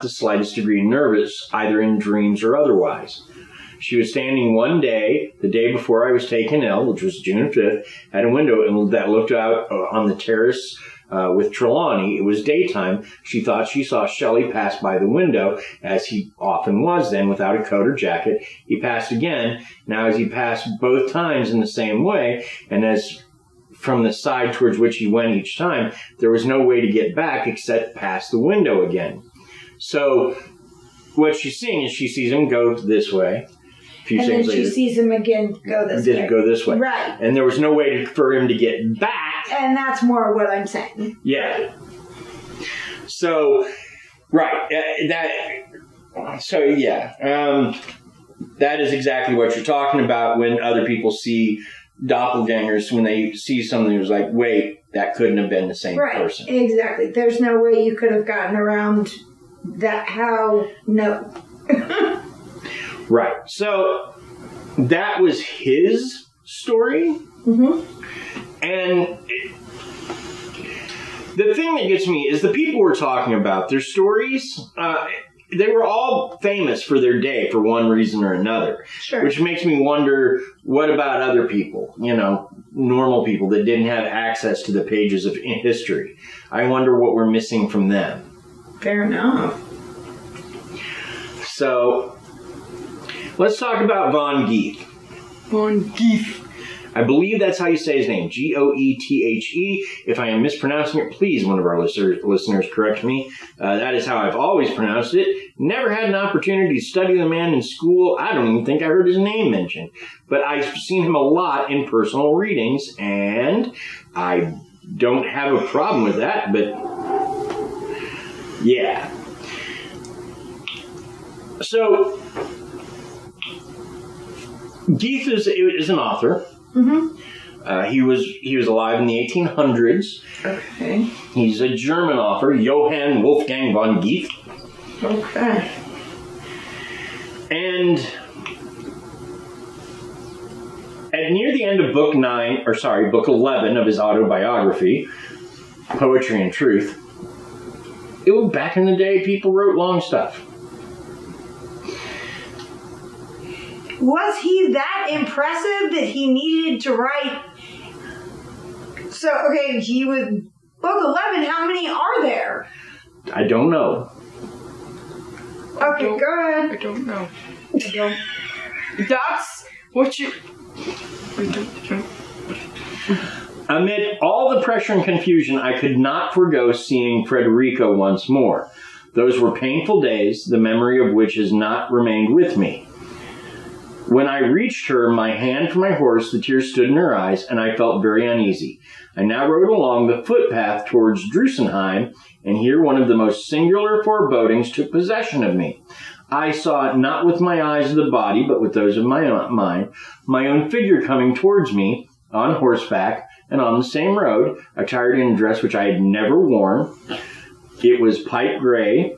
the slightest degree nervous, either in dreams or otherwise. She was standing one day, the day before I was taken ill, which was June 5th, at a window that looked out on the terrace with Trelawney. It was daytime. She thought she saw Shelley pass by the window, as he often was then, without a coat or jacket. He passed again. Now, as he passed both times in the same way, and as from the side towards which he went each time, there was no way to get back except past the window again. So what she's seeing is she sees him go this way. And then she sees him again go this way. Go this way. Right. And there was no way for him to get back. And that's more what I'm saying. Yeah. Right. So, right. That is exactly what you're talking about when other people see doppelgangers, when they see something that was like, wait, that couldn't have been the same person. Right. Exactly. There's no way you could have gotten around that. No. Right. So that was his story. Mm-hmm. And the thing that gets me is the people we're talking about, their stories, they were all famous for their day for one reason or another. Sure. Which makes me wonder, what about other people, normal people that didn't have access to the pages of history? I wonder what we're missing from them. Fair enough. So, let's talk about Von Geeth. Von Geeth. I believe that's how you say his name, Goethe. If I am mispronouncing it, please, one of our listeners correct me. That is how I've always pronounced it. Never had an opportunity to study the man in school. I don't even think I heard his name mentioned. But I've seen him a lot in personal readings, and I don't have a problem with that, but yeah. So, Geeth is an author. Mm-hmm. He was alive in the 1800s. Okay. He's a German author, Johann Wolfgang von Geeth. Okay. And at near the end of book 11 of his autobiography, Poetry and Truth, back in the day, people wrote long stuff. Was he that impressive that he needed to write? So, okay, he was book 11. How many are there? I don't know. Okay, go ahead. I don't know. That's what you... Amid all the pressure and confusion, I could not forego seeing Frederica once more. Those were painful days, the memory of which has not remained with me. When I reached her, my hand for my horse, the tears stood in her eyes, and I felt very uneasy. I now rode along the footpath towards Drusenheim, and here one of the most singular forebodings took possession of me. I saw, not with my eyes of the body, but with those of my mind, my own figure coming towards me, on horseback, and on the same road, attired in a dress which I had never worn. It was pipe gray,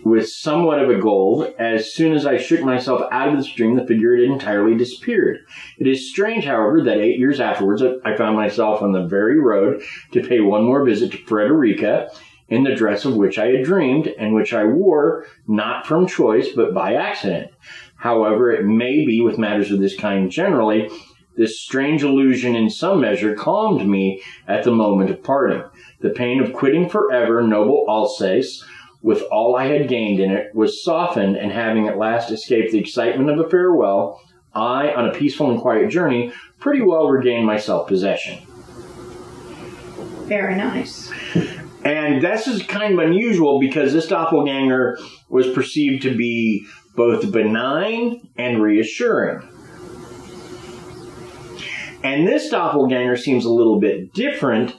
with somewhat of a gold. As soon as I shook myself out of the stream, the figure had entirely disappeared. It is strange, however, that 8 years afterwards, I found myself on the very road to pay one more visit to Frederica, in the dress of which I had dreamed, and which I wore, not from choice, but by accident. However, it may be with matters of this kind generally, this strange illusion in some measure calmed me at the moment of parting. The pain of quitting forever noble Alsace, with all I had gained in it, was softened, and having at last escaped the excitement of a farewell, I, on a peaceful and quiet journey, pretty well regained my self-possession. Very nice. And this is kind of unusual because this doppelganger was perceived to be both benign and reassuring. And this doppelganger seems a little bit different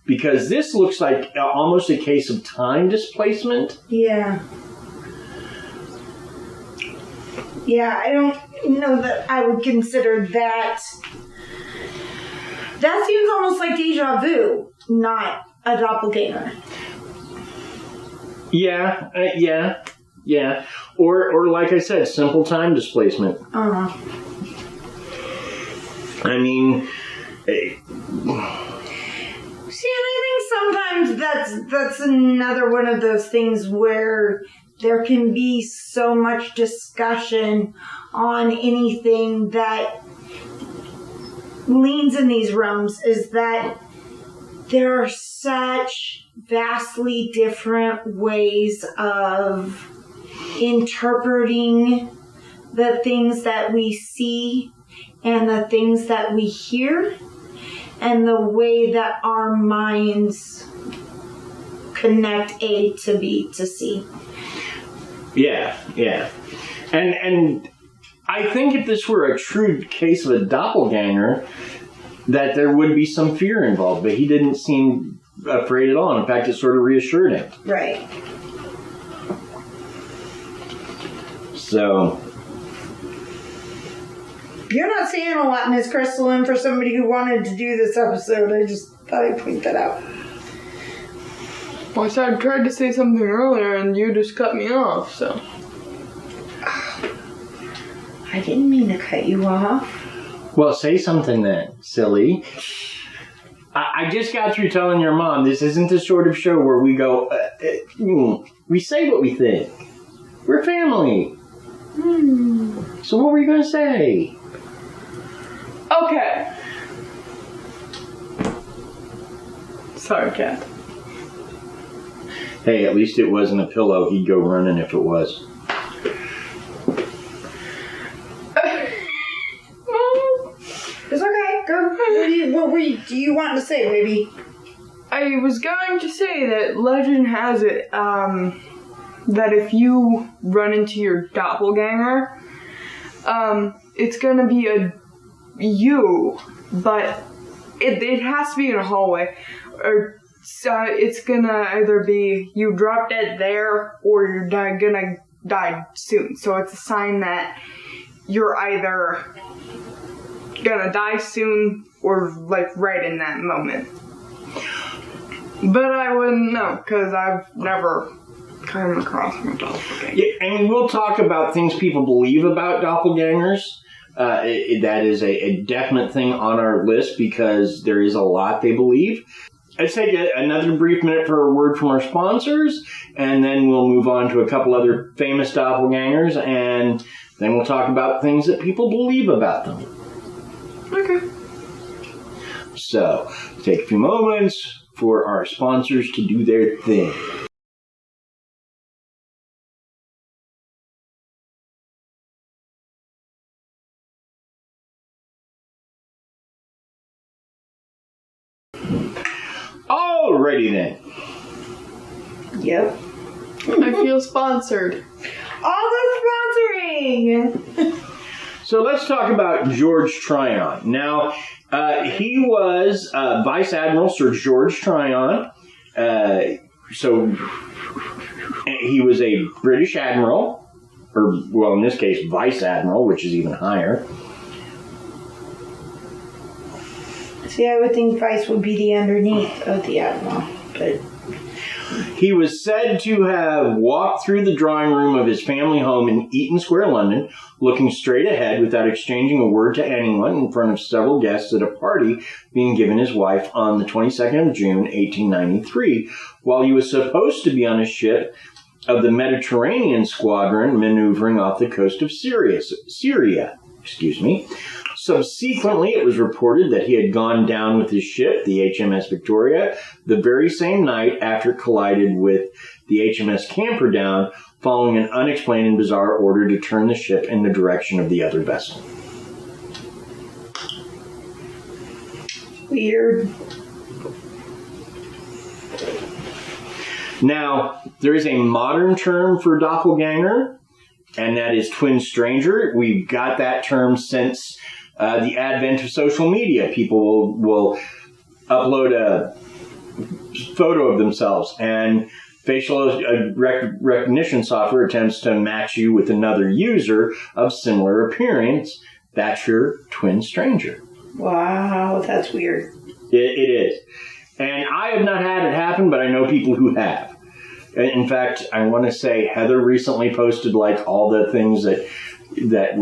because this looks like almost a case of time displacement. Yeah. Yeah, I don't know that I would consider that. That seems almost like deja vu, not a doppelganger. Yeah. Or like I said, simple time displacement. Uh-huh. I mean... See, and I think sometimes that's another one of those things where there can be so much discussion on anything that leans in these realms is that there are such vastly different ways of interpreting the things that we see and the things that we hear and the way that our minds connect A to B to C. Yeah. And I think if this were a true case of a doppelganger, that there would be some fear involved, but he didn't seem afraid at all. In fact, it sort of reassured him. Right. So... You're not saying a lot, Miss Crystalline, for somebody who wanted to do this episode. I just thought I'd point that out. Well, I tried to say something earlier and you just cut me off, so... I didn't mean to cut you off. Well, say something then, silly. I just got through telling your mom this isn't the sort of show where we go, we say what we think. We're family. So what were you going to say? Okay. Sorry, Cat. Hey, at least it wasn't a pillow. He'd go running if it was. It's okay. Go. What do you want to say, baby? I was going to say that legend has it that if you run into your doppelganger, it's gonna be a you, but it has to be in a hallway, or it's gonna either be you drop dead there or you're gonna die soon. So it's a sign that you're either gonna die soon or like right in that moment. But I wouldn't know because I've never come across my doppelganger. Yeah, and we'll talk about things people believe about doppelgangers. That is a definite thing on our list because there is a lot they believe. Let's take another brief minute for a word from our sponsors, and then we'll move on to a couple other famous doppelgangers, and then we'll talk about things that people believe about them. Okay. So, take a few moments for our sponsors to do their thing. Alrighty then. Yep. I feel sponsored. All the sponsoring! So let's talk about George Tryon. Now, he was Vice Admiral Sir George Tryon. So he was a British admiral, or, well, in this case, Vice Admiral, which is even higher. See, I would think Vice would be the underneath of the Admiral, but... He was said to have walked through the drawing room of his family home in Eaton Square, London, looking straight ahead without exchanging a word to anyone in front of several guests at a party being given his wife on the 22nd of June, 1893, while he was supposed to be on a ship of the Mediterranean Squadron maneuvering off the coast of Syria. Subsequently, it was reported that he had gone down with his ship, the HMS Victoria, the very same night after it collided with the HMS Camperdown, following an unexplained and bizarre order to turn the ship in the direction of the other vessel. Weird. Now, there is a modern term for doppelganger, and that is twin stranger. We've got that term since the advent of social media. People will upload a photo of themselves, and facial recognition software attempts to match you with another user of similar appearance. That's your twin stranger. Wow, that's weird. It is. And I have not had it happen, but I know people who have. In fact, I want to say Heather recently posted like all the things that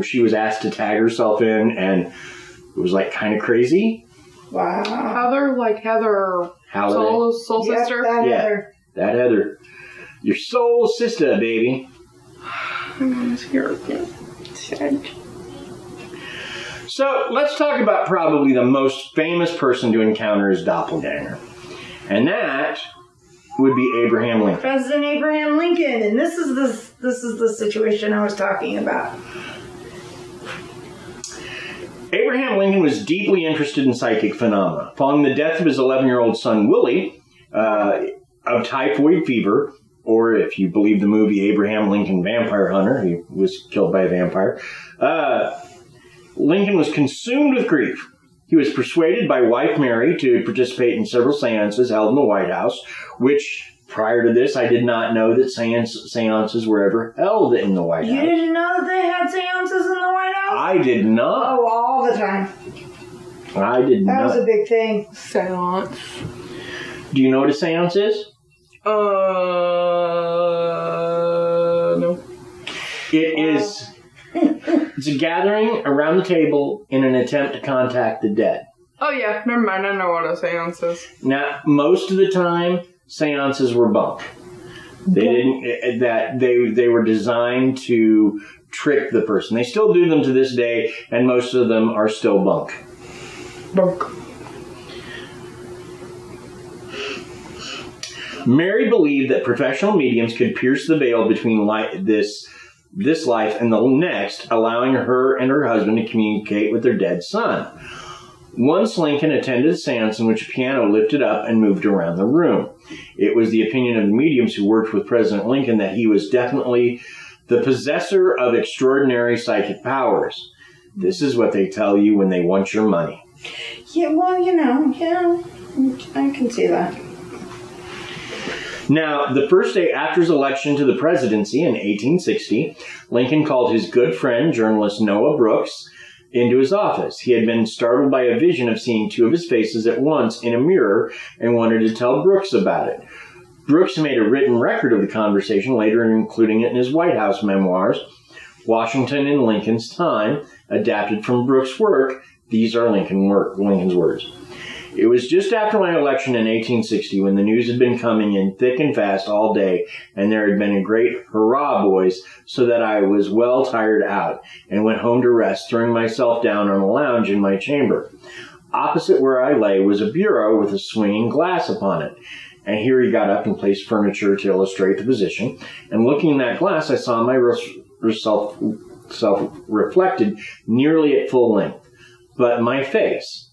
she was asked to tag herself in, and it was like kind of crazy. Wow. Heather, like Heather, soul Yep, sister? That Yeah, Heather. that Heather. Your soul sister, baby. want to hear it said. So let's talk about probably the most famous person to encounter his doppelganger. And that would be Abraham Lincoln. President Abraham Lincoln, and this is the situation I was talking about. Abraham Lincoln was deeply interested in psychic phenomena. Following the death of his 11-year-old son, Willie, of typhoid fever, or if you believe the movie Abraham Lincoln Vampire Hunter, he was killed by a vampire, Lincoln was consumed with grief. He was persuaded by wife Mary to participate in several seances held in the White House, which, prior to this, I did not know that seances were ever held in the White House. You didn't know that they had seances in the White House? I did not. Oh, all the time. I did not. That was a big thing. Seance. Do you know what a seance is? No. It is... It's a gathering around the table in an attempt to contact the dead. Oh yeah, never mind. I know what a seance is. Now, most of the time, seances were bunk. They were designed to trick the person. They still do them to this day, and most of them are still bunk. Bunk. Mary believed that professional mediums could pierce the veil between this life and the next, allowing her and her husband to communicate with their dead son. Once Lincoln attended a seance in which a piano lifted up and moved around the room. It was the opinion of the mediums who worked with President Lincoln that he was definitely the possessor of extraordinary psychic powers. This is what they tell you when they want your money. Yeah, well, yeah, I can see that. Now, the first day after his election to the presidency in 1860, Lincoln called his good friend, journalist Noah Brooks, into his office. He had been startled by a vision of seeing two of his faces at once in a mirror and wanted to tell Brooks about it. Brooks made a written record of the conversation, later including it in his White House memoirs, Washington in Lincoln's Time, adapted from Brooks' work. These are Lincoln's words. It was just after my election in 1860 when the news had been coming in thick and fast all day, and there had been a great hurrah, boys, so that I was well tired out and went home to rest, throwing myself down on a lounge in my chamber. Opposite where I lay was a bureau with a swinging glass upon it. And here he got up and placed furniture to illustrate the position. And looking in that glass, I saw myself reflected nearly at full length. But my face,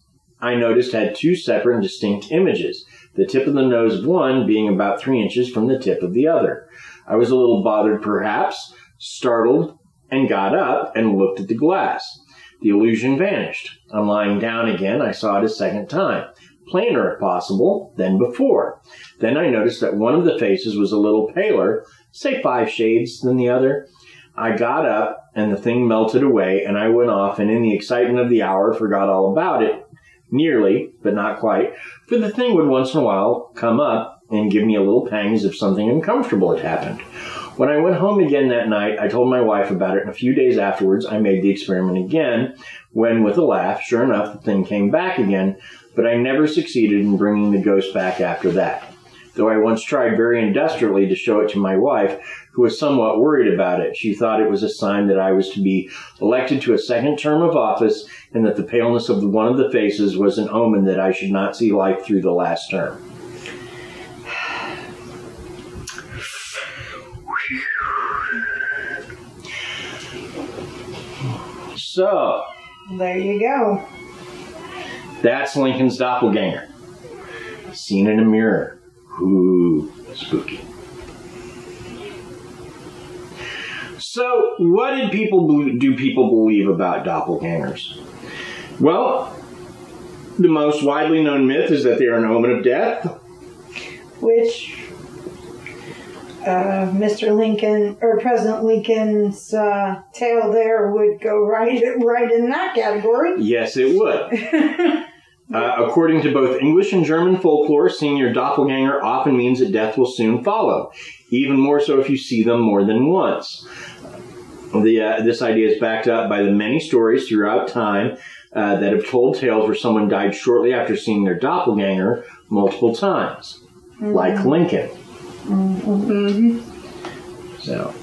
I noticed, had two separate and distinct images, the tip of the nose of one being about 3 inches from the tip of the other. I was a little bothered, perhaps, startled, and got up and looked at the glass. The illusion vanished. On lying down again, I saw it a second time, plainer if possible than before. Then I noticed that one of the faces was a little paler, say 5 shades than the other. I got up, and the thing melted away, and I went off, and in the excitement of the hour, forgot all about it. Nearly, but not quite, for the thing would once in a while come up and give me a little pang as if something uncomfortable had happened. When I went home again that night, I told my wife about it, and a few days afterwards I made the experiment again, when, with a laugh, sure enough, the thing came back again, but I never succeeded in bringing the ghost back after that. Though I once tried very industriously to show it to my wife, who was somewhat worried about it. She thought it was a sign that I was to be elected to a second term of office, and that the paleness of one of the faces was an omen that I should not see life through the last term. So, There you go. that's Lincoln's doppelganger. Seen in a mirror. Ooh, spooky. So, what do people believe about doppelgangers? Well, the most widely known myth is that they are an omen of death. Which Mr. Lincoln, or President Lincoln's tail there would go right in that category. Yes, it would. According to both English and German folklore, seeing your doppelganger often means that death will soon follow. Even more so if you see them more than once. This idea is backed up by the many stories throughout time that have told tales where someone died shortly after seeing their doppelganger multiple times, like Lincoln. Mm-hmm. So,